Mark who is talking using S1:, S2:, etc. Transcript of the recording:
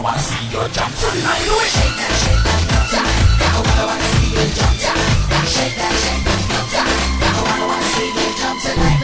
S1: wanna see you jump tonight. Do it. Shake that, jump. I wanna see you jump. Shake that, jump. I wanna see you jump tonight.